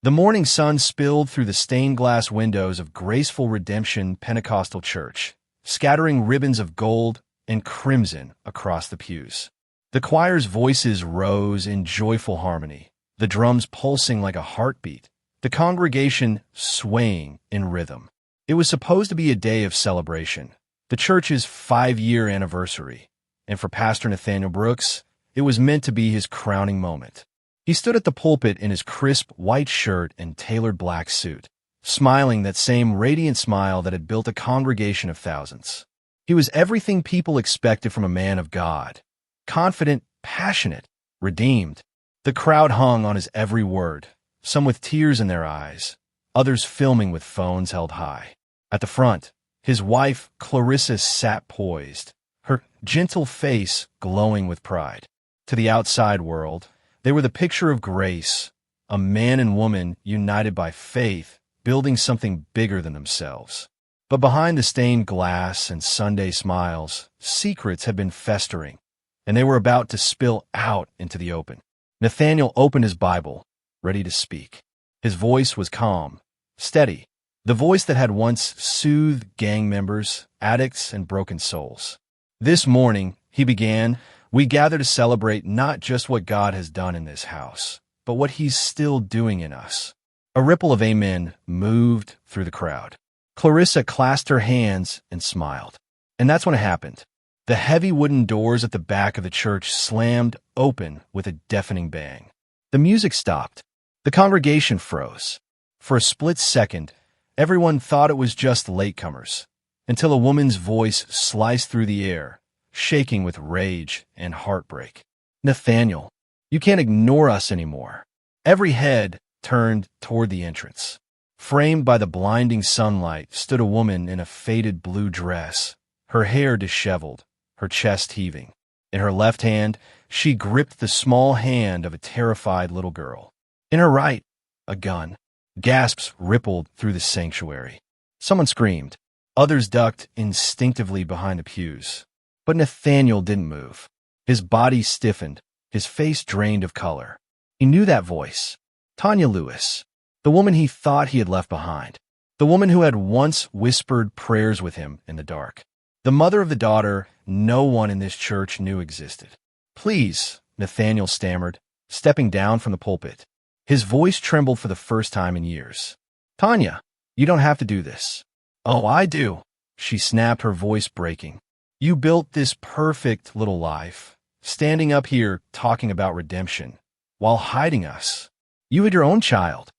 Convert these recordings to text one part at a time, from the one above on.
The morning sun spilled through the stained glass windows of Graceful Redemption Pentecostal Church, scattering ribbons of gold and crimson across the pews. The choir's voices rose in joyful harmony, the drums pulsing like a heartbeat, the congregation swaying in rhythm. It was supposed to be a day of celebration, the church's 5-year anniversary, and for Pastor Nathaniel Brooks, it was meant to be his crowning moment. He stood at the pulpit in his crisp white shirt and tailored black suit, smiling that same radiant smile that had built a congregation of thousands. He was everything people expected from a man of God: confident, passionate, redeemed. The crowd hung on his every word, some with tears in their eyes, others filming with phones held high. At the front, his wife, Clarissa, sat poised, her gentle face glowing with pride. To the outside world, they were the picture of grace, a man and woman united by faith, building something bigger than themselves. But behind the stained glass and Sunday smiles, secrets had been festering, and they were about to spill out into the open. Nathaniel opened his Bible, ready to speak. His voice was calm, steady, the voice that had once soothed gang members, addicts, and broken souls. This morning, he began, we gather to celebrate not just what God has done in this house, but what he's still doing in us. A ripple of amen moved through the crowd. Clarissa clasped her hands and smiled. And that's when it happened. The heavy wooden doors at the back of the church slammed open with a deafening bang. The music stopped. The congregation froze. For a split second, everyone thought it was just latecomers, until a woman's voice sliced through the air, shaking with rage and heartbreak. Nathaniel, you can't ignore us anymore. Every head turned toward the entrance. Framed by the blinding sunlight stood a woman in a faded blue dress, her hair disheveled, her chest heaving. In her left hand, she gripped the small hand of a terrified little girl. In her right, a gun. Gasps rippled through the sanctuary. Someone screamed. Others ducked instinctively behind the pews. But Nathaniel didn't move. His body stiffened, his face drained of color. He knew that voice. Tanya Lewis, the woman he thought he had left behind. The woman who had once whispered prayers with him in the dark. The mother of the daughter no one in this church knew existed. Please, Nathaniel stammered, stepping down from the pulpit. His voice trembled for the first time in years. Tanya, you don't have to do this. Oh, I do, she snapped, her voice breaking. You built this perfect little life, standing up here talking about redemption, while hiding us. You had your own child.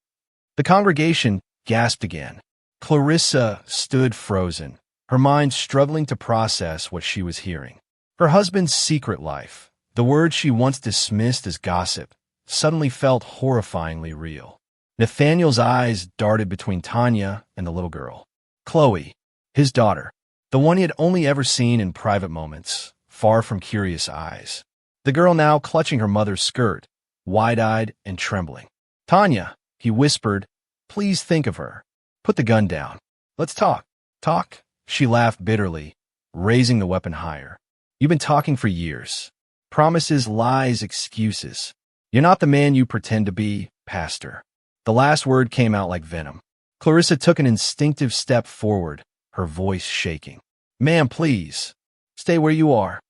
The congregation gasped again. Clarissa stood frozen, her mind struggling to process what she was hearing. Her husband's secret life, the words she once dismissed as gossip, suddenly felt horrifyingly real. Nathaniel's eyes darted between Tanya and the little girl. Chloe, his daughter, the one he had only ever seen in private moments, far from curious eyes. The girl now clutching her mother's skirt, wide-eyed and trembling. Tanya, he whispered, please think of her. Put the gun down. Let's talk. Talk? She laughed bitterly, raising the weapon higher. You've been talking for years. Promises, lies, excuses. You're not the man you pretend to be, Pastor. The last word came out like venom. Clarissa took an instinctive step forward, her voice shaking. Ma'am, please. Stay where you are.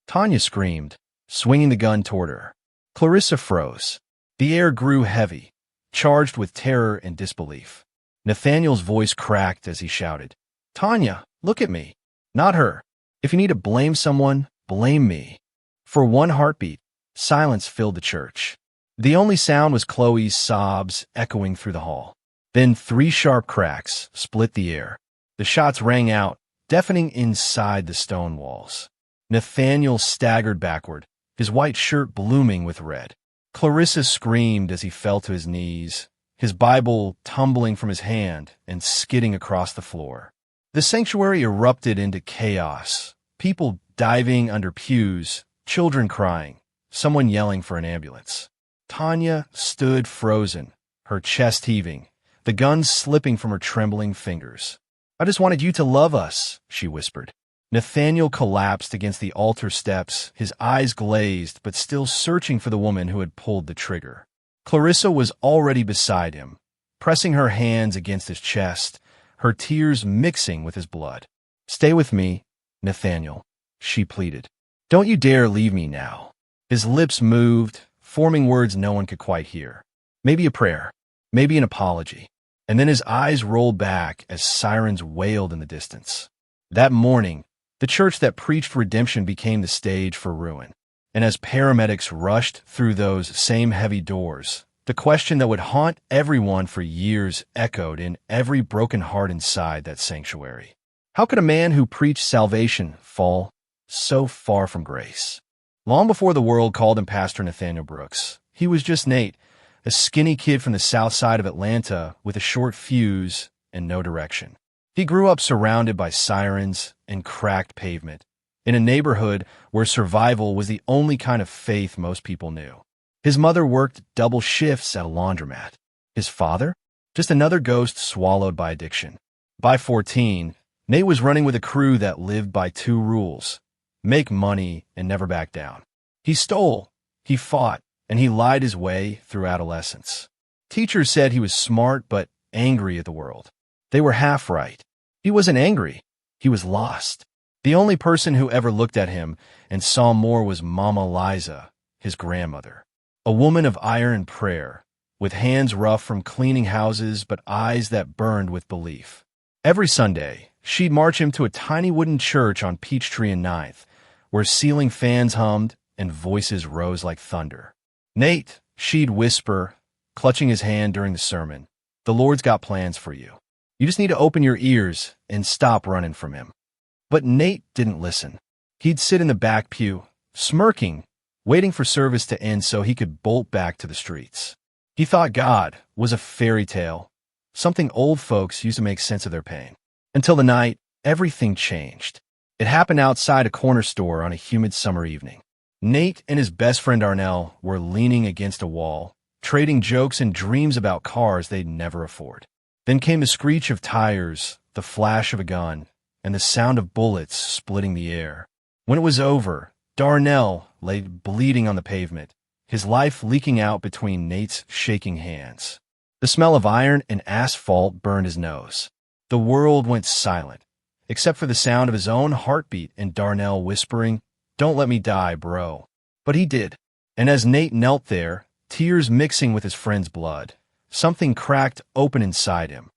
Tanya screamed, swinging the gun toward her. Clarissa froze. The air grew heavy, charged with terror and disbelief. Nathaniel's voice cracked as he shouted, Tanya, look at me. Not her. If you need to blame someone, blame me. For one heartbeat, silence filled the church. The only sound was Chloe's sobs echoing through the hall. Then 3 sharp cracks split the air. The shots rang out, deafening inside the stone walls. Nathaniel staggered backward, his white shirt blooming with red. Clarissa screamed as he fell to his knees, his Bible tumbling from his hand and skidding across the floor. The sanctuary erupted into chaos, people diving under pews, children crying, someone yelling for an ambulance. Tanya stood frozen, her chest heaving, the gun slipping from her trembling fingers. I just wanted you to love us, she whispered. Nathaniel collapsed against the altar steps, his eyes glazed but still searching for the woman who had pulled the trigger. Clarissa was already beside him, pressing her hands against his chest, her tears mixing with his blood. "Stay with me, Nathaniel," she pleaded. "Don't you dare leave me now." His lips moved, forming words no one could quite hear. Maybe a prayer, maybe an apology. And then his eyes rolled back as sirens wailed in the distance. That morning, the church that preached redemption became the stage for ruin. And as paramedics rushed through those same heavy doors, the question that would haunt everyone for years echoed in every broken heart inside that sanctuary. How could a man who preached salvation fall so far from grace? Long before the world called him Pastor Nathaniel Brooks, he was just Nate, a skinny kid from the south side of Atlanta with a short fuse and no direction. He grew up surrounded by sirens and cracked pavement, in a neighborhood where survival was the only kind of faith most people knew. His mother worked double shifts at a laundromat. His father? Just another ghost swallowed by addiction. By 14, Nate was running with a crew that lived by two rules: make money and never back down. He stole, he fought, and he lied his way through adolescence. Teachers said he was smart but angry at the world. They were half right. He wasn't angry. He was lost. The only person who ever looked at him and saw more was Mama Liza, his grandmother. A woman of iron and prayer, with hands rough from cleaning houses but eyes that burned with belief. Every Sunday, she'd march him to a tiny wooden church on Peachtree and 9th, where ceiling fans hummed and voices rose like thunder. "Nate," she'd whisper, clutching his hand during the sermon, "the Lord's got plans for you. You just need to open your ears and stop running from him." But Nate didn't listen. He'd sit in the back pew, smirking, waiting for service to end so he could bolt back to the streets. He thought God was a fairy tale, something old folks used to make sense of their pain. Until the night, everything changed. It happened outside a corner store on a humid summer evening. Nate and his best friend Arnell were leaning against a wall, trading jokes and dreams about cars they'd never afford. Then came the screech of tires, the flash of a gun, and the sound of bullets splitting the air. When it was over, Darnell lay bleeding on the pavement, his life leaking out between Nate's shaking hands. The smell of iron and asphalt burned his nose. The world went silent, except for the sound of his own heartbeat and Darnell whispering, "Don't let me die, bro." But he did. And as Nate knelt there, tears mixing with his friend's blood, something cracked open inside him,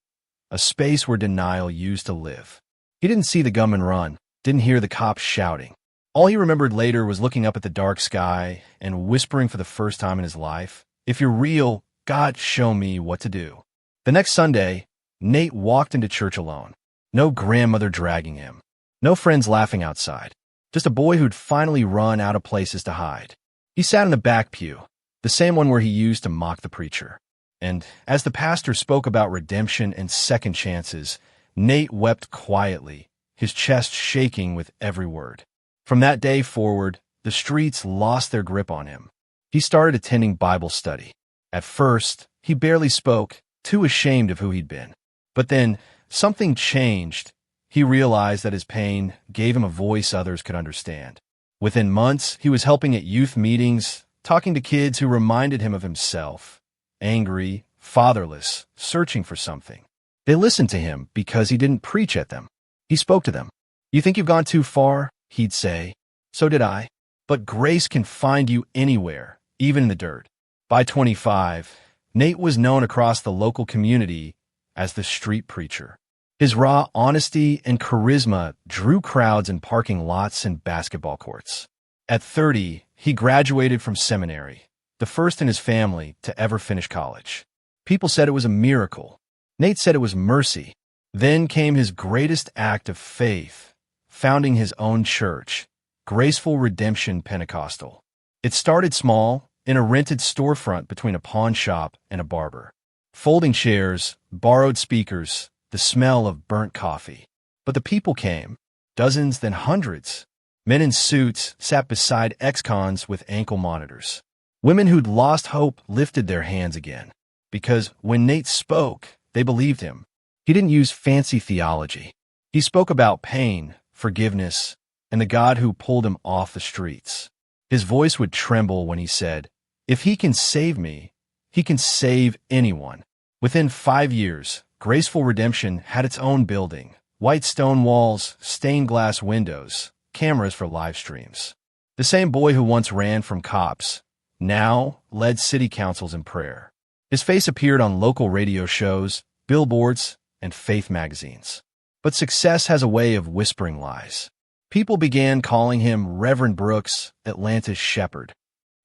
a space where denial used to live. He didn't see the gunman run, didn't hear the cops shouting. All he remembered later was looking up at the dark sky and whispering for the first time in his life, "If you're real, God, show me what to do." The next Sunday, Nate walked into church alone. No grandmother dragging him. No friends laughing outside. Just a boy who'd finally run out of places to hide. He sat in the back pew, the same one where he used to mock the preacher. And as the pastor spoke about redemption and second chances, Nate wept quietly, his chest shaking with every word. From that day forward, the streets lost their grip on him. He started attending Bible study. At first, he barely spoke, too ashamed of who he'd been. But then, something changed. He realized that his pain gave him a voice others could understand. Within months, he was helping at youth meetings, talking to kids who reminded him of himself, angry, fatherless, searching for something. They listened to him because he didn't preach at them. He spoke to them. "You think you've gone too far?" he'd say. "So did I. But grace can find you anywhere, even in the dirt." By 25, Nate was known across the local community as the street preacher. His raw honesty and charisma drew crowds in parking lots and basketball courts. At 30, he graduated from seminary, the first in his family to ever finish college. People said it was a miracle. Nate said it was mercy. Then came his greatest act of faith, founding his own church, Graceful Redemption Pentecostal. It started small, in a rented storefront between a pawn shop and a barber. Folding chairs, borrowed speakers, the smell of burnt coffee. But the people came, dozens then hundreds. Men in suits sat beside ex-cons with ankle monitors. Women who'd lost hope lifted their hands again. Because when Nate spoke, they believed him. He didn't use fancy theology. He spoke about pain, forgiveness, and the God who pulled him off the streets. His voice would tremble when he said, "If he can save me, he can save anyone." Within 5 years, Graceful Redemption had its own building, white stone walls, stained glass windows, cameras for live streams. The same boy who once ran from cops now led city councils in prayer. His face appeared on local radio shows, billboards, and faith magazines. But success has a way of whispering lies. People began calling him Reverend Brooks, Atlanta's shepherd.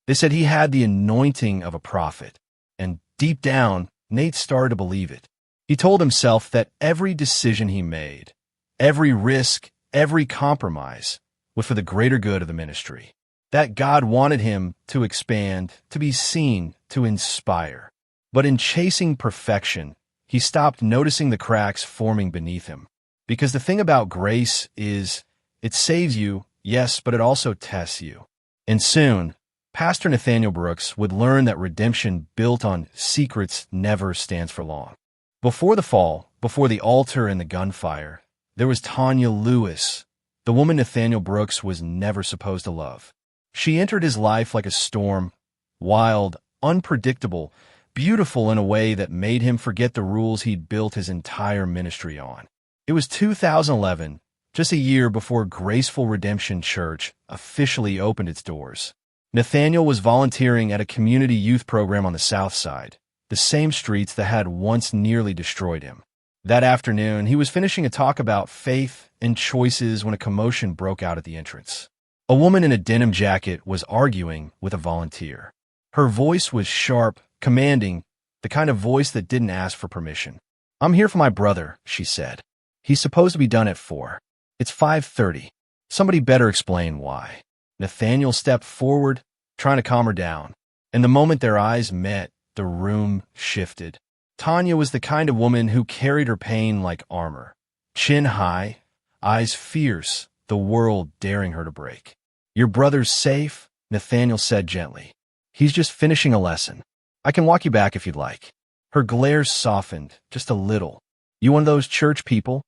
They said he had the anointing of a prophet. And deep down, Nate started to believe it. He told himself that every decision he made, every risk, every compromise, was for the greater good of the ministry. That God wanted him to expand, to be seen, to inspire. But in chasing perfection, he stopped noticing the cracks forming beneath him. Because the thing about grace is, it saves you, yes, but it also tests you. And soon, Pastor Nathaniel Brooks would learn that redemption built on secrets never stands for long. Before the fall, before the altar and the gunfire, there was Tanya Lewis, the woman Nathaniel Brooks was never supposed to love. She entered his life like a storm, wild, unpredictable, beautiful in a way that made him forget the rules he'd built his entire ministry on. It was 2011, just a year before Graceful Redemption Church officially opened its doors. Nathaniel was volunteering at a community youth program on the South Side, the same streets that had once nearly destroyed him. That afternoon, he was finishing a talk about faith and choices when a commotion broke out at the entrance. A woman in a denim jacket was arguing with a volunteer. Her voice was sharp, commanding, the kind of voice that didn't ask for permission. "I'm here for my brother," she said. "He's supposed to be done at 4. It's 5:30. Somebody better explain why." Nathaniel stepped forward, trying to calm her down. And the moment their eyes met, the room shifted. Tanya was the kind of woman who carried her pain like armor. Chin high, eyes fierce, the world daring her to break. "Your brother's safe," Nathaniel said gently. "He's just finishing a lesson. I can walk you back if you'd like." Her glare softened, just a little. "You one of those church people?"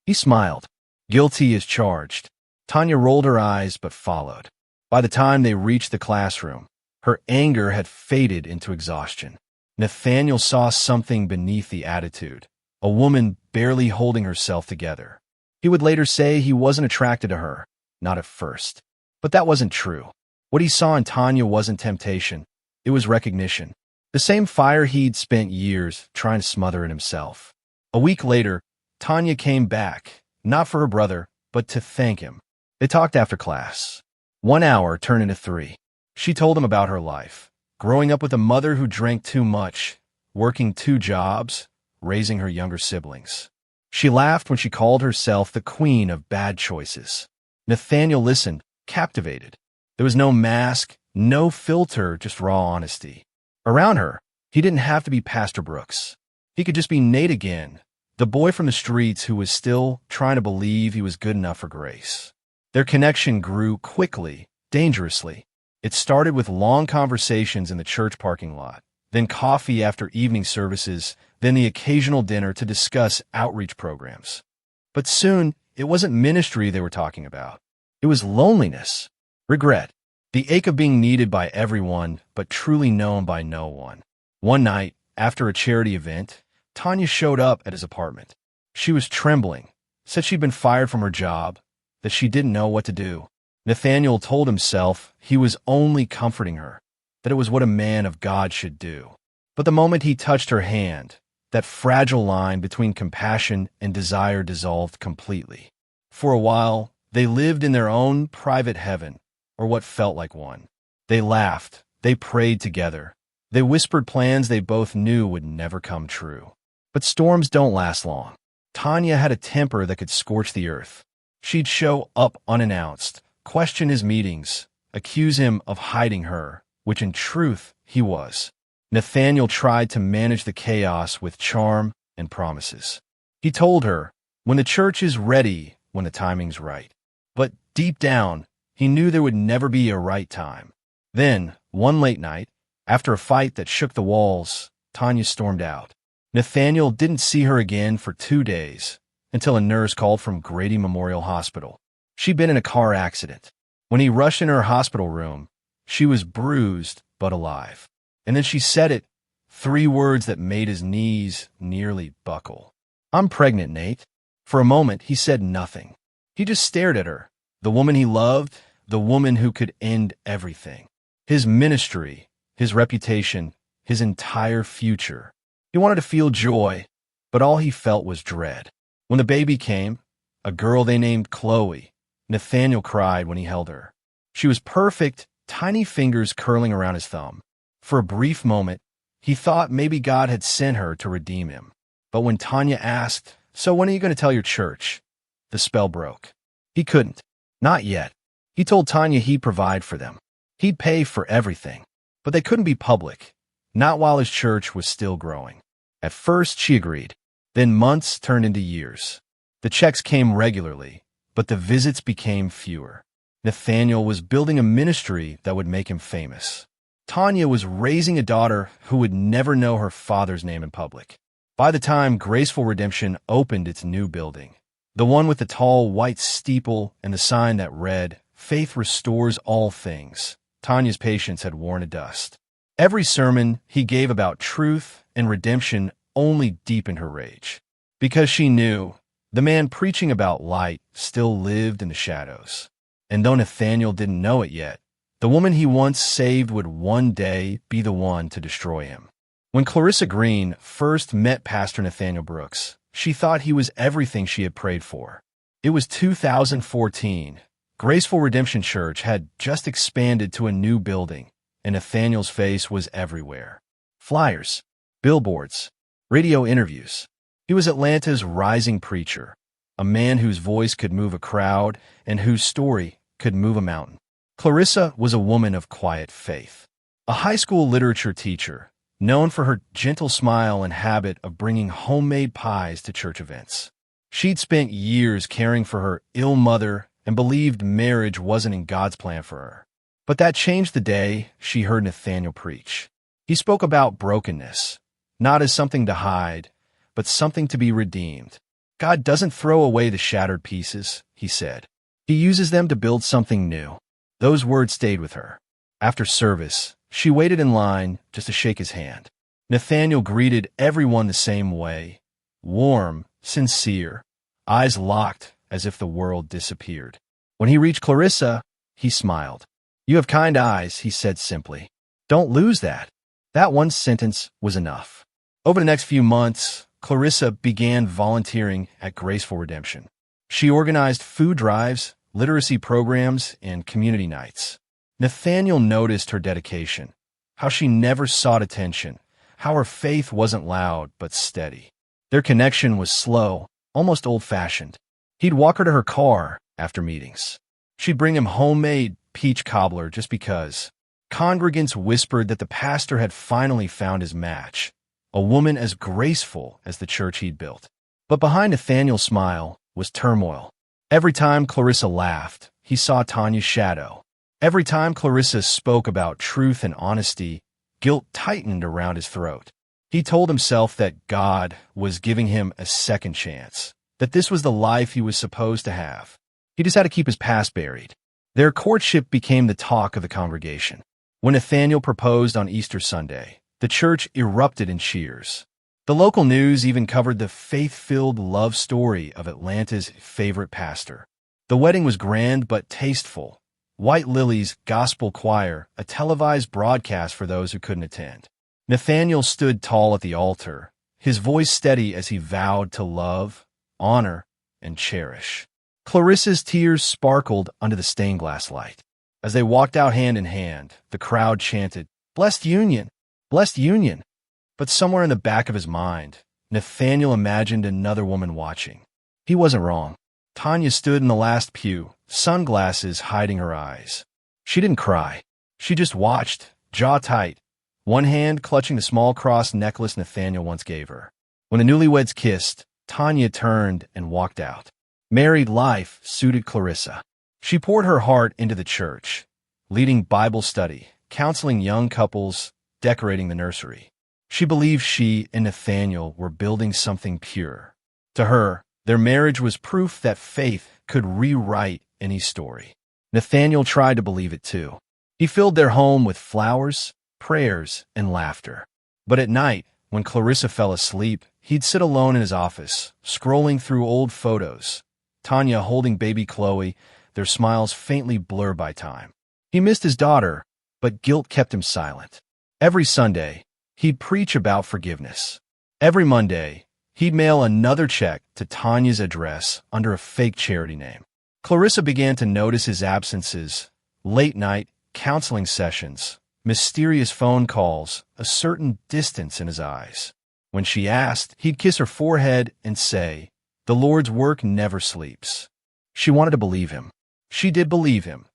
He smiled. "Guilty as charged." Tanya rolled her eyes but followed. By the time they reached the classroom, her anger had faded into exhaustion. Nathaniel saw something beneath the attitude, a woman barely holding herself together. He would later say he wasn't attracted to her, not at first. But that wasn't true. What he saw in Tanya wasn't temptation, it was recognition. The same fire he'd spent years trying to smother in himself. A week later, Tanya came back, not for her brother, but to thank him. They talked after class. 1 hour turned into 3. She told him about her life, growing up with a mother who drank too much, working 2 jobs, raising her younger siblings. She laughed when she called herself the queen of bad choices. Nathaniel listened, captivated. There was no mask, no filter, just raw honesty. Around her, he didn't have to be Pastor Brooks. He could just be Nate again, the boy from the streets who was still trying to believe he was good enough for grace. Their connection grew quickly, dangerously. It started with long conversations in the church parking lot, then coffee after evening services, then the occasional dinner to discuss outreach programs. But soon, it wasn't ministry they were talking about. It was loneliness, regret, the ache of being needed by everyone, but truly known by no one. One night, after a charity event, Tanya showed up at his apartment. She was trembling, said she'd been fired from her job, that she didn't know what to do. Nathaniel told himself he was only comforting her, that it was what a man of God should do. But the moment he touched her hand, that fragile line between compassion and desire dissolved completely. For a while, they lived in their own private heaven, or what felt like one. They laughed, they prayed together, they whispered plans they both knew would never come true. But storms don't last long. Tanya had a temper that could scorch the earth. She'd show up unannounced, question his meetings, accuse him of hiding her, which in truth he was. Nathaniel tried to manage the chaos with charm and promises. He told her, when the church is ready, when the timing's right. But deep down, he knew there would never be a right time. Then, one late night, after a fight that shook the walls, Tanya stormed out. Nathaniel didn't see her again for 2 days, until a nurse called from Grady Memorial Hospital. She'd been in a car accident. When he rushed in her hospital room, she was bruised but alive. And then she said it, 3 words that made his knees nearly buckle. "I'm pregnant, Nate." For a moment, he said nothing. He just stared at her, the woman he loved, the woman who could end everything. His ministry, his reputation, his entire future. He wanted to feel joy, but all he felt was dread. When the baby came, a girl they named Chloe, Nathaniel cried when he held her. She was perfect, tiny fingers curling around his thumb. For a brief moment, he thought maybe God had sent her to redeem him. But when Tanya asked, "So when are you going to tell your church?" the spell broke. He couldn't. Not yet. He told Tanya he'd provide for them. He'd pay for everything. But they couldn't be public. Not while his church was still growing. At first, she agreed. Then months turned into years. The checks came regularly, but the visits became fewer. Nathaniel was building a ministry that would make him famous. Tanya was raising a daughter who would never know her father's name in public. By the time Graceful Redemption opened its new building, the one with the tall white steeple and the sign that read, "Faith restores all things," Tanya's patience had worn to dust. Every sermon he gave about truth and redemption only deepened her rage. Because she knew the man preaching about light still lived in the shadows. And though Nathaniel didn't know it yet, the woman he once saved would one day be the one to destroy him. When Clarissa Green first met Pastor Nathaniel Brooks, she thought he was everything she had prayed for. It was 2014. Graceful Redemption Church had just expanded to a new building, and Nathaniel's face was everywhere. Flyers, billboards, radio interviews. He was Atlanta's rising preacher, a man whose voice could move a crowd and whose story could move a mountain. Clarissa was a woman of quiet faith, a high school literature teacher, known for her gentle smile and habit of bringing homemade pies to church events. She'd spent years caring for her ill mother and believed marriage wasn't in God's plan for her. But that changed the day she heard Nathaniel preach. He spoke about brokenness, not as something to hide, but something to be redeemed. God doesn't throw away the shattered pieces, he said. He uses them to build something new. Those words stayed with her. After service, she waited in line just to shake his hand. Nathaniel greeted everyone the same way, warm, sincere, eyes locked as if the world disappeared. When he reached Clarissa, he smiled. "You have kind eyes," he said simply. "Don't lose that." That one sentence was enough. Over the next few months, Clarissa began volunteering at Graceful Redemption. She organized food drives, literacy programs, and community nights. Nathaniel noticed her dedication, how she never sought attention, how her faith wasn't loud but steady. Their connection was slow, almost old-fashioned. He'd walk her to her car after meetings. She'd bring him homemade peach cobbler just because. Congregants whispered that the pastor had finally found his match, a woman as graceful as the church he'd built. But behind Nathaniel's smile was turmoil. Every time Clarissa laughed, he saw Tanya's shadow. Every time Clarissa spoke about truth and honesty, guilt tightened around his throat. He told himself that God was giving him a second chance, that this was the life he was supposed to have. He just had to keep his past buried. Their courtship became the talk of the congregation. When Nathaniel proposed on Easter Sunday, the church erupted in cheers. The local news even covered the faith-filled love story of Atlanta's favorite pastor. The wedding was grand but tasteful. White Lily's gospel choir, a televised broadcast for those who couldn't attend. Nathaniel stood tall at the altar, his voice steady as he vowed to love, honor, and cherish. Clarissa's tears sparkled under the stained glass light. As they walked out hand in hand, the crowd chanted, "Blessed union! Blessed union!" But somewhere in the back of his mind, Nathaniel imagined another woman watching. He wasn't wrong. Tanya stood in the last pew, sunglasses hiding her eyes. She didn't cry. She just watched, jaw tight, one hand clutching the small cross necklace Nathaniel once gave her. When the newlyweds kissed, Tanya turned and walked out. Married life suited Clarissa. She poured her heart into the church, leading Bible study, counseling young couples, decorating the nursery. She believed she and Nathaniel were building something pure. To her, their marriage was proof that faith could rewrite any story. Nathaniel tried to believe it too. He filled their home with flowers, prayers, and laughter. But at night, when Clarissa fell asleep, he'd sit alone in his office, scrolling through old photos. Tanya holding baby Chloe, their smiles faintly blurred by time. He missed his daughter, but guilt kept him silent. Every Sunday, he'd preach about forgiveness. Every Monday, he'd mail another check to Tanya's address under a fake charity name. Clarissa began to notice his absences, late-night counseling sessions, mysterious phone calls, a certain distance in his eyes. When she asked, he'd kiss her forehead and say, "The Lord's work never sleeps." She wanted to believe him. She did believe him,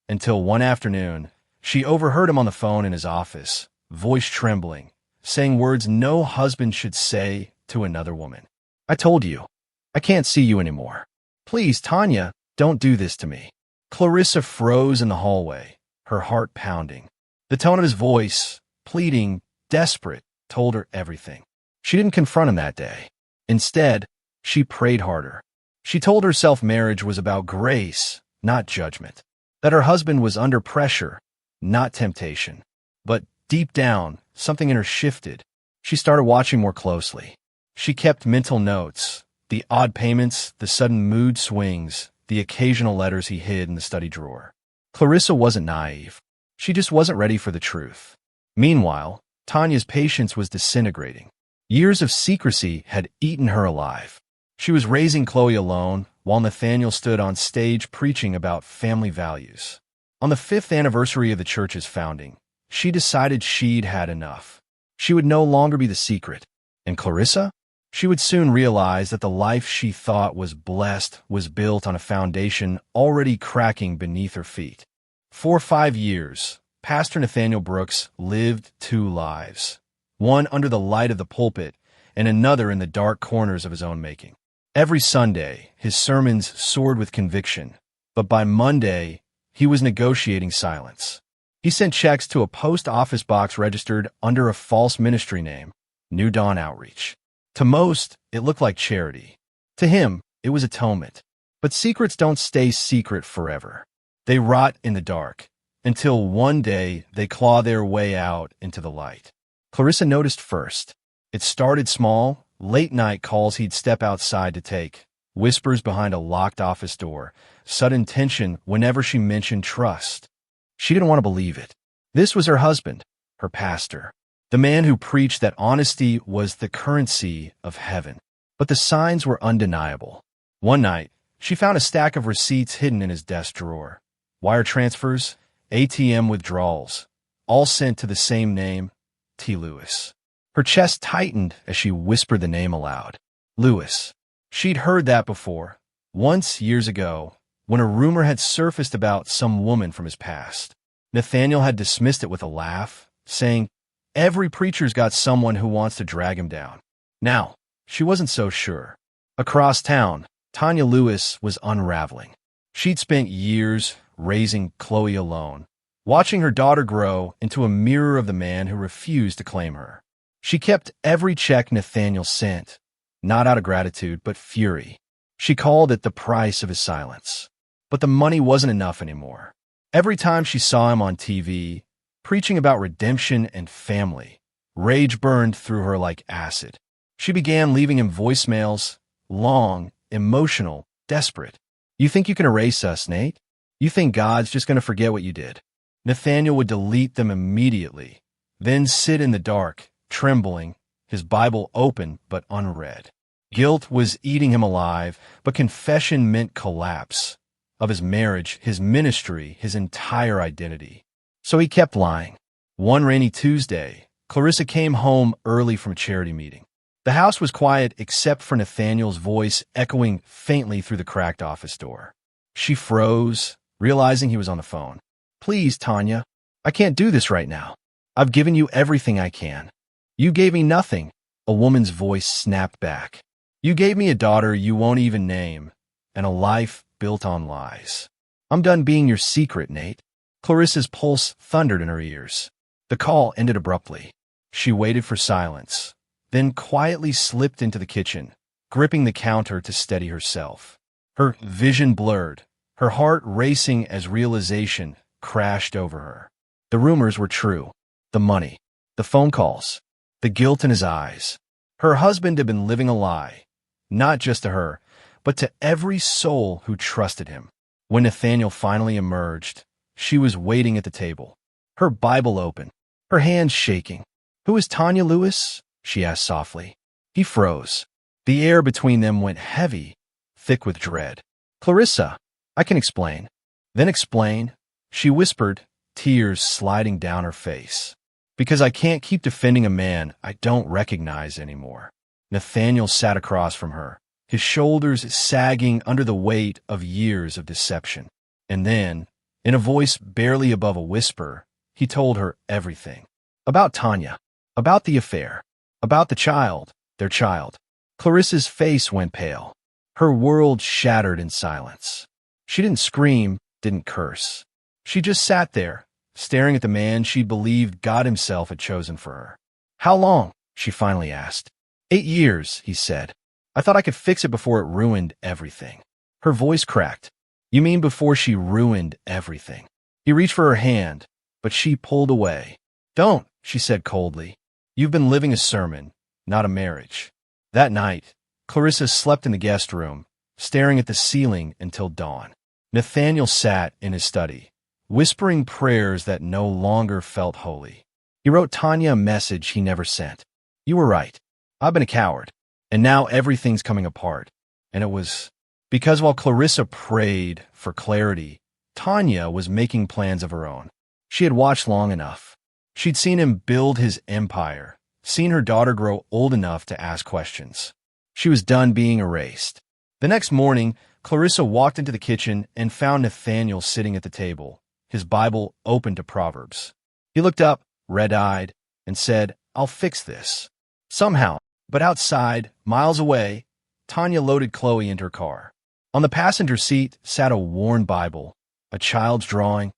until one afternoon, she overheard him on the phone in his office, voice trembling, saying words no husband should say to another woman. "I told you, I can't see you anymore. Please, Tanya, don't do this to me." Clarissa froze in the hallway, her heart pounding. The tone of his voice, pleading, desperate, told her everything. She didn't confront him that day. Instead, she prayed harder. She told herself marriage was about grace, not judgment, that her husband was under pressure, not temptation. But deep down, something in her shifted. She started watching more closely. She kept mental notes, the odd payments, the sudden mood swings, the occasional letters he hid in the study drawer. Clarissa wasn't naive. She just wasn't ready for the truth. Meanwhile, Tanya's patience was disintegrating. Years of secrecy had eaten her alive. She was raising Chloe alone, while Nathaniel stood on stage preaching about family values. On the 5th anniversary of the church's founding, she decided she'd had enough. She would no longer be the secret. And Clarissa? She would soon realize that the life she thought was blessed was built on a foundation already cracking beneath her feet. For 5 years, Pastor Nathaniel Brooks lived 2 lives, one under the light of the pulpit and another in the dark corners of his own making. Every Sunday, his sermons soared with conviction, but by Monday, he was negotiating silence. He sent checks to a post office box registered under a false ministry name, New Dawn Outreach. To most, it looked like charity. To him, it was atonement. But secrets don't stay secret forever. They rot in the dark, until one day they claw their way out into the light. Clarissa noticed first. It started small, late-night calls he'd step outside to take, whispers behind a locked office door, sudden tension whenever she mentioned trust. She didn't want to believe it. This was her husband, her pastor, the man who preached that honesty was the currency of heaven. But the signs were undeniable. One night, she found a stack of receipts hidden in his desk drawer. Wire transfers, ATM withdrawals, all sent to the same name, T. Lewis. Her chest tightened as she whispered the name aloud. Lewis. She'd heard that before, once years ago, when a rumor had surfaced about some woman from his past. Nathaniel had dismissed it with a laugh, saying, "Every preacher's got someone who wants to drag him down." Now, she wasn't so sure. Across town, Tanya Lewis was unraveling. She'd spent years raising Chloe alone, watching her daughter grow into a mirror of the man who refused to claim her. She kept every check Nathaniel sent, not out of gratitude, but fury. She called it the price of his silence. But the money wasn't enough anymore. Every time she saw him on TV, preaching about redemption and family, rage burned through her like acid. She began leaving him voicemails, long, emotional, desperate. "You think you can erase us, Nate? You think God's just going to forget what you did?" Nathaniel would delete them immediately, then sit in the dark, trembling, his Bible open but unread. Guilt was eating him alive, but confession meant collapse. Of his marriage, his ministry, his entire identity. So he kept lying. One rainy Tuesday, Clarissa came home early from a charity meeting. The house was quiet except for Nathaniel's voice echoing faintly through the cracked office door. She froze, realizing he was on the phone. "Please, Tanya, I can't do this right now. I've given you everything I can." "You gave me nothing," a woman's voice snapped back. "You gave me a daughter you won't even name, and a life built on lies. I'm done being your secret, Nate." Clarissa's pulse thundered in her ears. The call ended abruptly. She waited for silence, then quietly slipped into the kitchen, gripping the counter to steady herself. Her vision blurred, her heart racing as realization crashed over her. The rumors were true. The money, the phone calls. the guilt in his eyes. Her husband had been living a lie, not just to her, but to every soul who trusted him. When Nathaniel finally emerged, she was waiting at the table, her Bible open, her hands shaking. "Who is Tanya Lewis?" she asked softly. He froze. The air between them went heavy, thick with dread. "Clarissa, I can explain." "Then explain," she whispered, tears sliding down her face. "Because I can't keep defending a man I don't recognize anymore." Nathaniel sat across from her, his shoulders sagging under the weight of years of deception. And then, in a voice barely above a whisper, he told her everything. About Tanya, about the affair, about the child, their child. Clarissa's face went pale. Her world shattered in silence. She didn't scream, didn't curse. She just sat there, staring at the man she believed God himself had chosen for her. "How long?" she finally asked. 8 years, he said. "I thought I could fix it before it ruined everything." Her voice cracked. "You mean before she ruined everything?" He reached for her hand, but she pulled away. "Don't," she said coldly. "You've been living a sermon, not a marriage." That night, Clarissa slept in the guest room, staring at the ceiling until dawn. Nathaniel sat in his study, whispering prayers that no longer felt holy. He wrote Tanya a message he never sent. "You were right. I've been a coward, and now everything's coming apart." And it was because while Clarissa prayed for clarity, Tanya was making plans of her own. She had watched long enough. She'd seen him build his empire, seen her daughter grow old enough to ask questions. She was done being erased. The next morning, Clarissa walked into the kitchen and found Nathaniel sitting at the table, his Bible open to Proverbs. He looked up, red-eyed, and said, "I'll fix this." Somehow, but outside, miles away, Tanya loaded Chloe into her car. On the passenger seat sat a worn Bible, a child's drawing,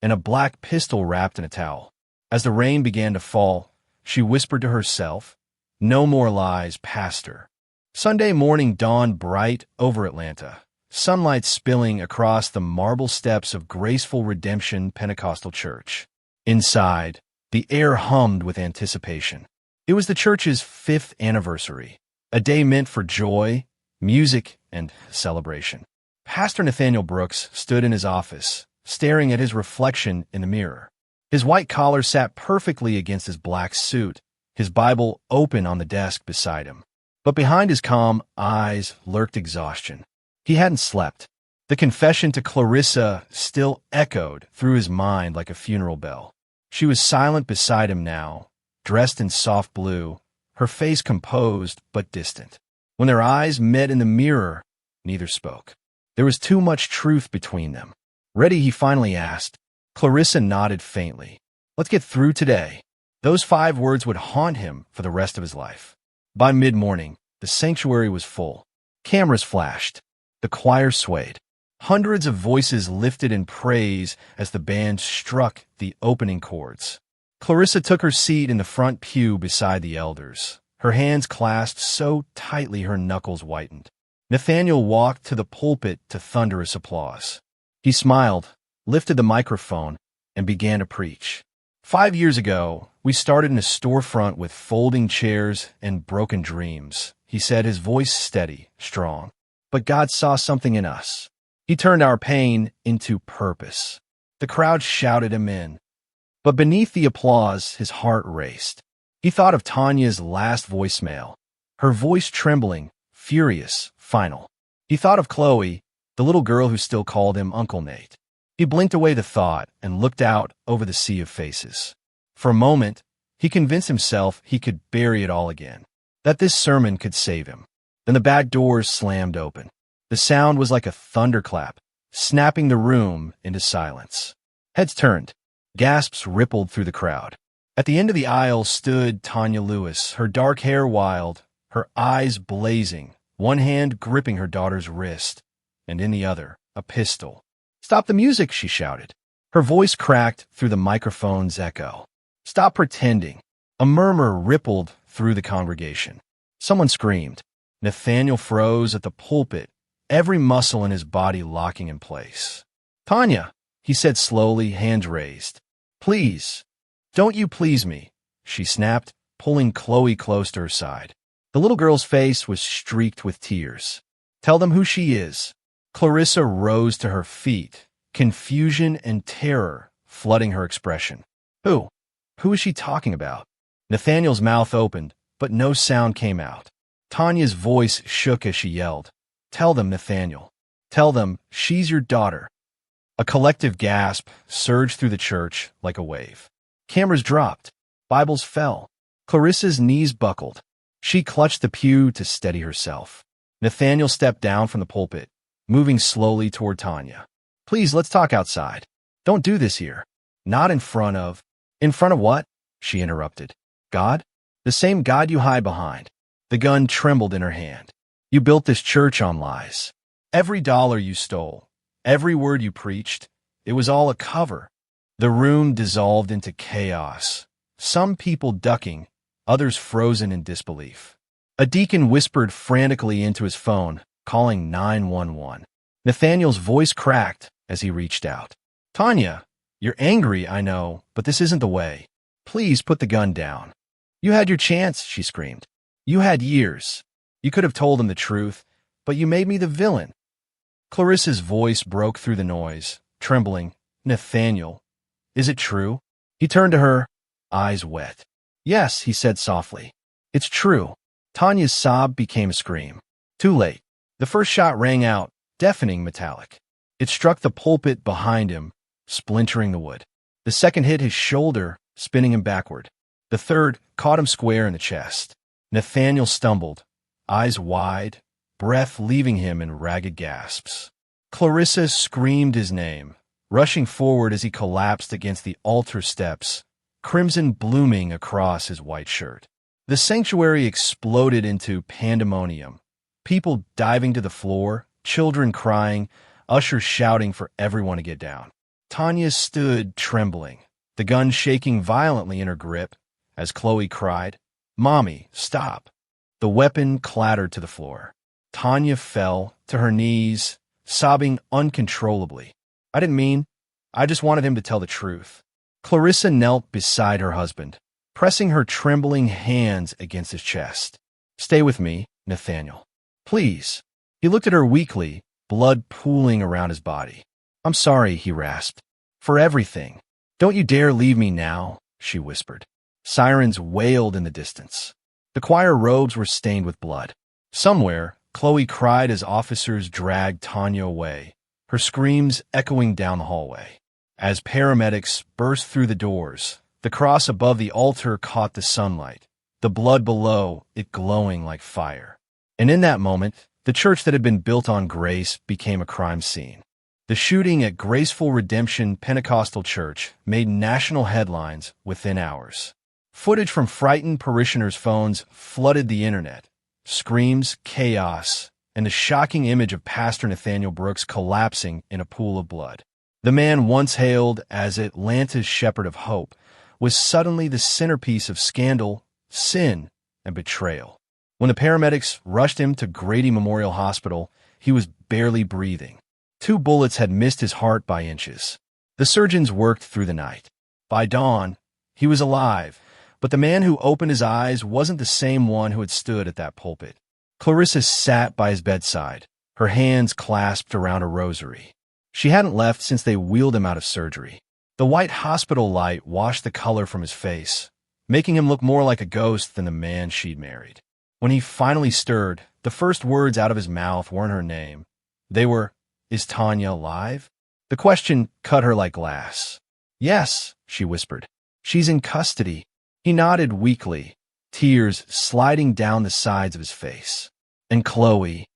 and a black pistol wrapped in a towel. As the rain began to fall, she whispered to herself, "No more lies, Pastor." Sunday morning dawned bright over Atlanta, sunlight spilling across the marble steps of Graceful Redemption Pentecostal Church. Inside, the air hummed with anticipation. It was the church's 5th anniversary, a day meant for joy, music, and celebration. Pastor Nathaniel Brooks stood in his office, staring at his reflection in the mirror. His white collar sat perfectly against his black suit, his Bible open on the desk beside him. But behind his calm eyes lurked exhaustion. He hadn't slept. The confession to Clarissa still echoed through his mind like a funeral bell. She was silent beside him now, dressed in soft blue, her face composed but distant. When their eyes met in the mirror, neither spoke. There was too much truth between them. "Ready?" he finally asked. Clarissa nodded faintly. "Let's get through today." Those 5 words would haunt him for the rest of his life. By mid-morning, the sanctuary was full. Cameras flashed. The choir swayed. Hundreds of voices lifted in praise as the band struck the opening chords. Clarissa took her seat in the front pew beside the elders, her hands clasped so tightly her knuckles whitened. Nathaniel walked to the pulpit to thunderous applause. He smiled, lifted the microphone, and began to preach. 5 years ago, we started in a storefront with folding chairs and broken dreams, he said, his voice steady, strong. But God saw something in us. He turned our pain into purpose. The crowd shouted him in. But beneath the applause, his heart raced. He thought of Tanya's last voicemail, her voice trembling, furious, final. He thought of Chloe, the little girl who still called him Uncle Nate. He blinked away the thought and looked out over the sea of faces. For a moment, he convinced himself he could bury it all again, that this sermon could save him. Then the back doors slammed open. The sound was like a thunderclap, snapping the room into silence. Heads turned. Gasps rippled through the crowd. At the end of the aisle stood Tanya Lewis, her dark hair wild, her eyes blazing, one hand gripping her daughter's wrist, and in the other, a pistol. "Stop the music," she shouted. Her voice cracked through the microphone's echo. "Stop pretending." A murmur rippled through the congregation. Someone screamed. Nathaniel froze at the pulpit, every muscle in his body locking in place. "Tanya," he said slowly, hands raised. "Please, don't you please me," she snapped, pulling Chloe close to her side. The little girl's face was streaked with tears. "Tell them who she is." Clarissa rose to her feet, confusion and terror flooding her expression. Who? Who is she talking about? Nathaniel's mouth opened, but no sound came out. Tanya's voice shook as she yelled, "Tell them, Nathaniel. Tell them she's your daughter." A collective gasp surged through the church like a wave. Cameras dropped. Bibles fell. Clarissa's knees buckled. She clutched the pew to steady herself. Nathaniel stepped down from the pulpit, moving slowly toward Tanya. "Please, let's talk outside. Don't do this here." "Not in front of—" "In front of what?" she interrupted. "God? The same God you hide behind." The gun trembled in her hand. "You built this church on lies. Every dollar you stole, every word you preached, it was all a cover." The room dissolved into chaos, some people ducking, others frozen in disbelief. A deacon whispered frantically into his phone, calling 911. Nathaniel's voice cracked as he reached out. "Tanya, you're angry, I know, but this isn't the way. Please put the gun down." "You had your chance," she screamed. "You had years. You could have told him the truth, but you made me the villain." Clarissa's voice broke through the noise, trembling. "Nathaniel, is it true?" He turned to her, eyes wet. "Yes," he said softly. "It's true." Tanya's sob became a scream. Too late. The first shot rang out, deafening metallic. It struck the pulpit behind him, splintering the wood. The second hit his shoulder, spinning him backward. The third caught him square in the chest. Nathaniel stumbled, eyes wide, breath leaving him in ragged gasps. Clarissa screamed his name, rushing forward as he collapsed against the altar steps, crimson blooming across his white shirt. The sanctuary exploded into pandemonium, people diving to the floor, children crying, ushers shouting for everyone to get down. Tanya stood trembling, the gun shaking violently in her grip, as Chloe cried, "Mommy, stop." The weapon clattered to the floor. Tanya fell to her knees, sobbing uncontrollably. I just wanted him to tell the truth." Clarissa knelt beside her husband, pressing her trembling hands against his chest. "Stay with me, Nathaniel. Please." He looked at her weakly, blood pooling around his body. "I'm sorry," he rasped. "For everything. Don't you dare leave me now," she whispered. Sirens wailed in the distance. The choir robes were stained with blood. Somewhere, Chloe cried as officers dragged Tanya away, her screams echoing down the hallway. As paramedics burst through the doors, the cross above the altar caught the sunlight, the blood below it glowing like fire. And in that moment, the church that had been built on grace became a crime scene. The shooting at Graceful Redemption Pentecostal Church made national headlines within hours. Footage from frightened parishioners' phones flooded the internet. Screams, chaos, and the shocking image of Pastor Nathaniel Brooks collapsing in a pool of blood. The man once hailed as Atlanta's shepherd of hope was suddenly the centerpiece of scandal, sin, and betrayal. When the paramedics rushed him to Grady Memorial Hospital, he was barely breathing. 2 bullets had missed his heart by inches. The surgeons worked through the night. By dawn, he was alive, but the man who opened his eyes wasn't the same one who had stood at that pulpit. Clarissa sat by his bedside, her hands clasped around a rosary. She hadn't left since they wheeled him out of surgery. The white hospital light washed the color from his face, making him look more like a ghost than the man she'd married. When he finally stirred, the first words out of his mouth weren't her name. They were, "Is Tanya alive?" The question cut her like glass. "Yes," she whispered. "She's in custody." He nodded weakly, tears sliding down the sides of his face. "And Chloe?"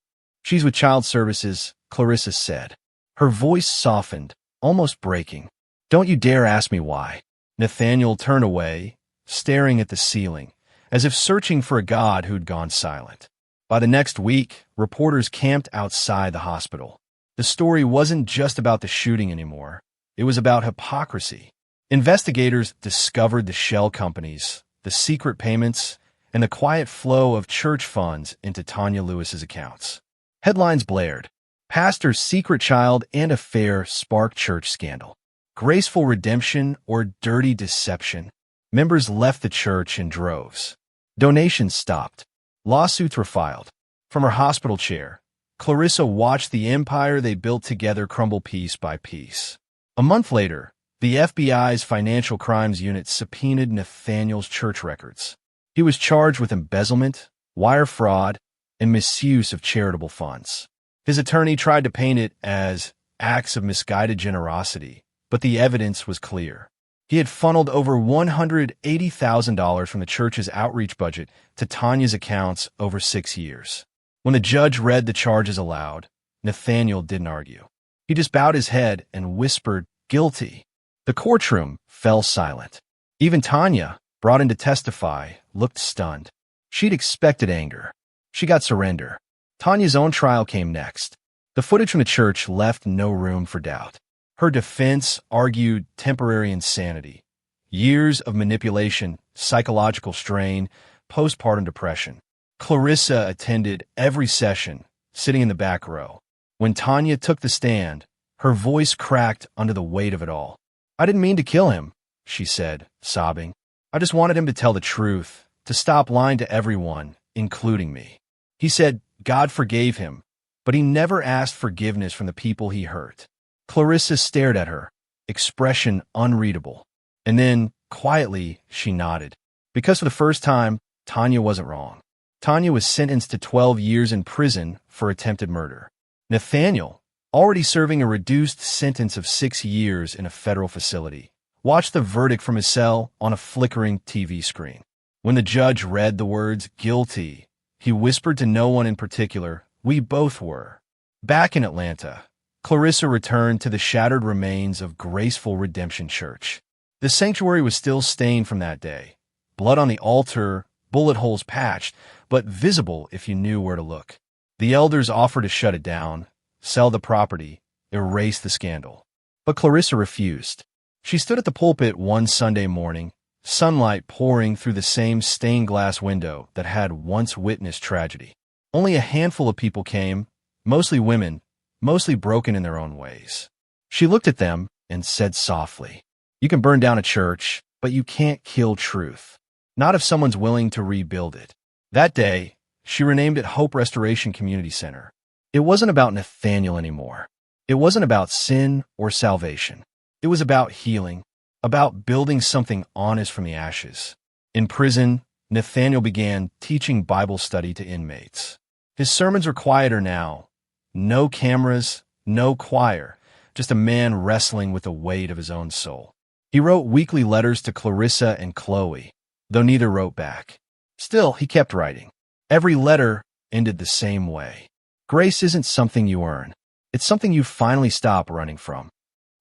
"She's with Child Services," Clarissa said. Her voice softened, almost breaking. "Don't you dare ask me why." Nathaniel turned away, staring at the ceiling, as if searching for a god who'd gone silent. By the next week, reporters camped outside the hospital. The story wasn't just about the shooting anymore. It was about hypocrisy. Investigators discovered the shell companies, the secret payments, and the quiet flow of church funds into Tanya Lewis's accounts. Headlines blared. Pastor's secret child and affair spark church scandal. Graceful redemption or dirty deception. Members left the church in droves. Donations stopped. Lawsuits were filed. From her hospital chair, Clarissa watched the empire they built together crumble piece by piece. A month later, the FBI's Financial Crimes Unit subpoenaed Nathaniel's church records. He was charged with embezzlement, wire fraud, and misuse of charitable funds. His attorney tried to paint it as acts of misguided generosity, but the evidence was clear. He had funneled over $180,000 from the church's outreach budget to Tanya's accounts over 6 years. When the judge read the charges aloud, Nathaniel didn't argue. He just bowed his head and whispered, "Guilty." The courtroom fell silent. Even Tanya, brought in to testify, looked stunned. She'd expected anger. She got surrender. Tanya's own trial came next. The footage from the church left no room for doubt. Her defense argued temporary insanity, years of manipulation, psychological strain, postpartum depression. Clarissa attended every session, sitting in the back row. When Tanya took the stand, her voice cracked under the weight of it all. "I didn't mean to kill him," she said, sobbing. "I just wanted him to tell the truth, to stop lying to everyone, including me." He said God forgave him, but he never asked forgiveness from the people he hurt. Clarissa stared at her, expression unreadable. And then, quietly, she nodded. Because for the first time, Tanya wasn't wrong. Tanya was sentenced to 12 years in prison for attempted murder. Nathaniel, already serving a reduced sentence of 6 years in a federal facility, watched the verdict from his cell on a flickering TV screen. When the judge read the words "guilty," he whispered to no one in particular, "We both were." Back in Atlanta, Clarissa returned to the shattered remains of Graceful Redemption Church. The sanctuary was still stained from that day. Blood on the altar, bullet holes patched, but visible if you knew where to look. The elders offered to shut it down, sell the property, erase the scandal. But Clarissa refused. She stood at the pulpit one Sunday morning, sunlight pouring through the same stained glass window that had once witnessed tragedy. Only a handful of people came, mostly women, mostly broken in their own ways. She looked at them and said softly, "You can burn down a church, but you can't kill truth. Not if someone's willing to rebuild it." That day, she renamed it Hope Restoration Community Center. It wasn't about Nathaniel anymore. It wasn't about sin or salvation. It was about healing, about building something honest from the ashes. In prison, Nathaniel began teaching Bible study to inmates. His sermons were quieter now. No cameras, no choir, just a man wrestling with the weight of his own soul. He wrote weekly letters to Clarissa and Chloe, though neither wrote back. Still, he kept writing. Every letter ended the same way. Grace isn't something you earn. It's something you finally stop running from.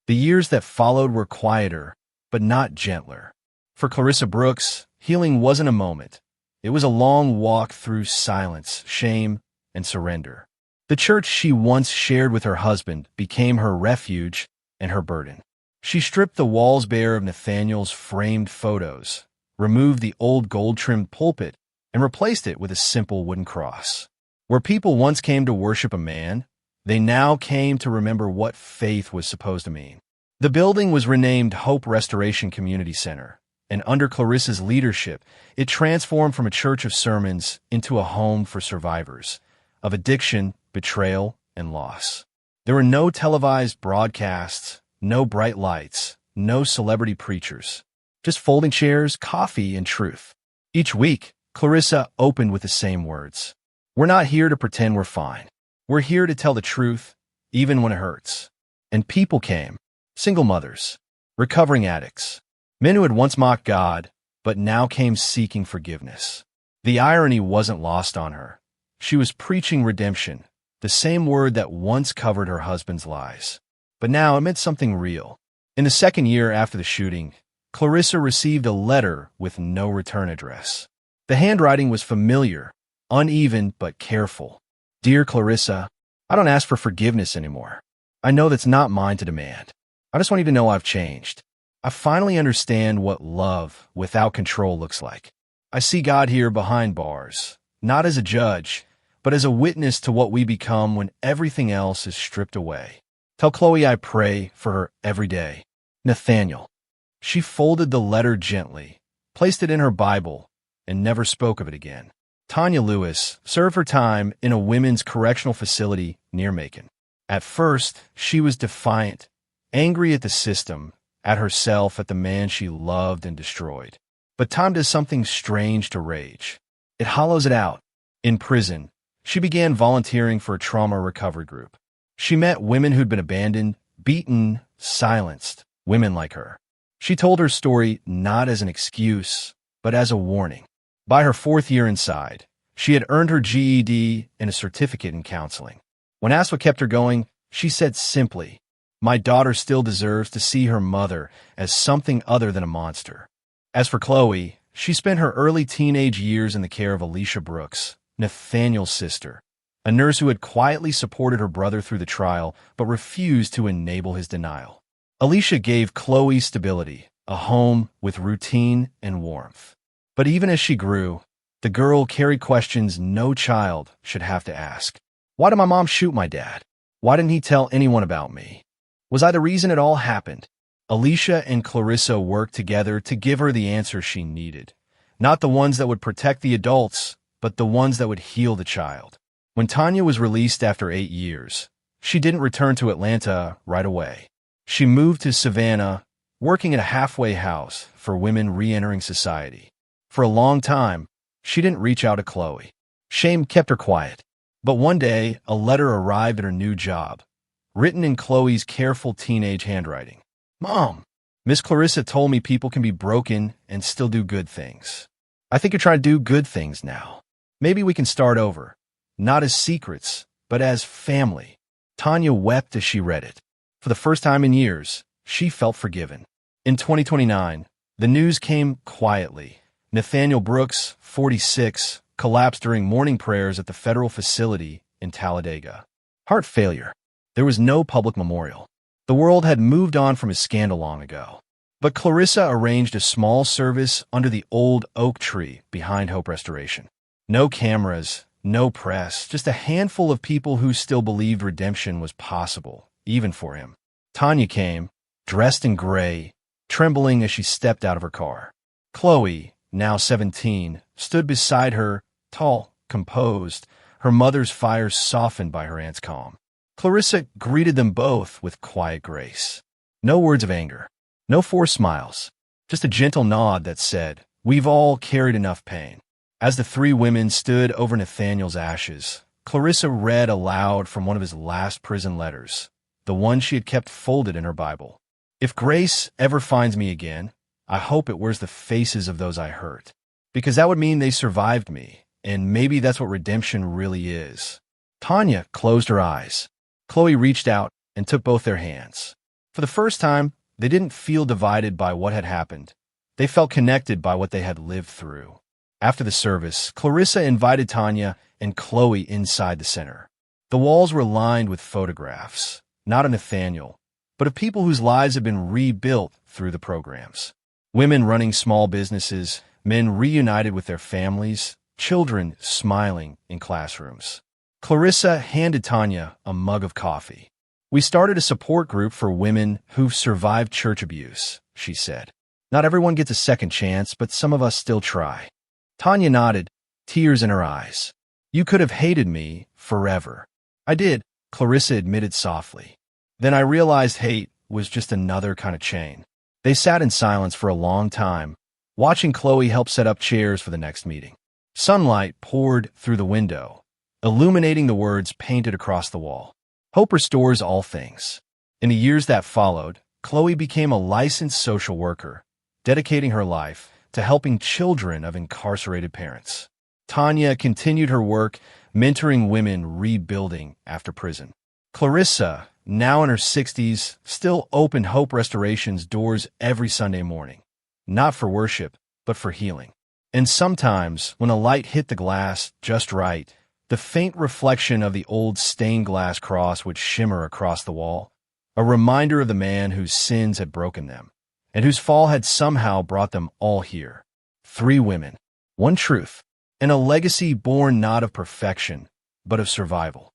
The years that followed were quieter, but not gentler. For Clarissa Brooks, healing wasn't a moment. It was a long walk through silence, shame, and surrender. The church she once shared with her husband became her refuge and her burden. She stripped the walls bare of Nathaniel's framed photos, removed the old gold-trimmed pulpit, and replaced it with a simple wooden cross. Where people once came to worship a man, they now came to remember what faith was supposed to mean. The building was renamed Hope Restoration Community Center, and under Clarissa's leadership, it transformed from a church of sermons into a home for survivors of addiction, betrayal, and loss. There were no televised broadcasts, no bright lights, no celebrity preachers. Just folding chairs, coffee, and truth. Each week, Clarissa opened with the same words. "We're not here to pretend we're fine. We're here to tell the truth, even when it hurts." And people came. Single mothers, recovering addicts, men who had once mocked God, but now came seeking forgiveness. The irony wasn't lost on her. She was preaching redemption, the same word that once covered her husband's lies. But now it meant something real. In the second year after the shooting, Clarissa received a letter with no return address. The handwriting was familiar, uneven but careful. "Dear Clarissa, I don't ask for forgiveness anymore. I know that's not mine to demand. I just want you to know I've changed. I finally understand what love without control looks like. I see God here behind bars, not as a judge, but as a witness to what we become when everything else is stripped away. Tell Chloe I pray for her every day. Nathaniel." She folded the letter gently, placed it in her Bible, and never spoke of it again. Tanya Lewis served her time in a women's correctional facility near Macon. At first, she was defiant, angry at the system, at herself, at the man she loved and destroyed. But time does something strange to rage. It hollows it out. In prison, she began volunteering for a trauma recovery group. She met women who'd been abandoned, beaten, silenced, women like her. She told her story not as an excuse, but as a warning. By her 4th year inside, she had earned her GED and a certificate in counseling. When asked what kept her going, she said simply, "My daughter still deserves to see her mother as something other than a monster." As for Chloe, she spent her early teenage years in the care of Alicia Brooks, Nathaniel's sister, a nurse who had quietly supported her brother through the trial but refused to enable his denial. Alicia gave Chloe stability, a home with routine and warmth. But even as she grew, the girl carried questions no child should have to ask. Why did my mom shoot my dad? Why didn't he tell anyone about me? Was I the reason it all happened? Alicia and Clarissa worked together to give her the answers she needed. Not the ones that would protect the adults, but the ones that would heal the child. When Tanya was released after 8 years, she didn't return to Atlanta right away. She moved to Savannah, working at a halfway house for women re-entering society. For a long time, she didn't reach out to Chloe. Shame kept her quiet. But one day, a letter arrived at her new job, written in Chloe's careful teenage handwriting. "Mom, Miss Clarissa told me people can be broken and still do good things. I think you're trying to do good things now. Maybe we can start over, not as secrets, but as family." Tanya wept as she read it. For the first time in years, she felt forgiven. In 2029, the news came quietly. Nathaniel Brooks, 46, collapsed during morning prayers at the federal facility in Talladega. Heart failure. There was no public memorial. The world had moved on from his scandal long ago. But Clarissa arranged a small service under the old oak tree behind Hope Restoration. No cameras, no press, just a handful of people who still believed redemption was possible, even for him. Tanya came, dressed in gray, trembling as she stepped out of her car. Chloe, now 17, stood beside her, tall, composed, her mother's fire softened by her aunt's calm. Clarissa greeted them both with quiet grace. No words of anger, no forced smiles, just a gentle nod that said, "We've all carried enough pain." As the 3 women stood over Nathaniel's ashes, Clarissa read aloud from one of his last prison letters, the one she had kept folded in her Bible. "If grace ever finds me again, I hope it wears the faces of those I hurt, because that would mean they survived me, and maybe that's what redemption really is." Tanya closed her eyes. Chloe reached out and took both their hands. For the first time, they didn't feel divided by what had happened. They felt connected by what they had lived through. After the service, Clarissa invited Tanya and Chloe inside the center. The walls were lined with photographs, not of Nathaniel, but of people whose lives had been rebuilt through the programs. Women running small businesses, men reunited with their families, children smiling in classrooms. Clarissa handed Tanya a mug of coffee. "We started a support group for women who've survived church abuse," she said. "Not everyone gets a second chance, but some of us still try." Tanya nodded, tears in her eyes. "You could have hated me forever." "I did," Clarissa admitted softly. "Then I realized hate was just another kind of chain." They sat in silence for a long time, watching Chloe help set up chairs for the next meeting. Sunlight poured through the window, illuminating the words painted across the wall. "Hope restores all things." In the years that followed, Chloe became a licensed social worker, dedicating her life to helping children of incarcerated parents. Tanya continued her work, mentoring women rebuilding after prison. Clarissa, now in her 60s, still opened Hope Restoration's doors every Sunday morning, not for worship, but for healing. And sometimes, when a light hit the glass just right, the faint reflection of the old stained glass cross would shimmer across the wall, a reminder of the man whose sins had broken them, and whose fall had somehow brought them all here. 3 women, 1 truth, and a legacy born not of perfection, but of survival.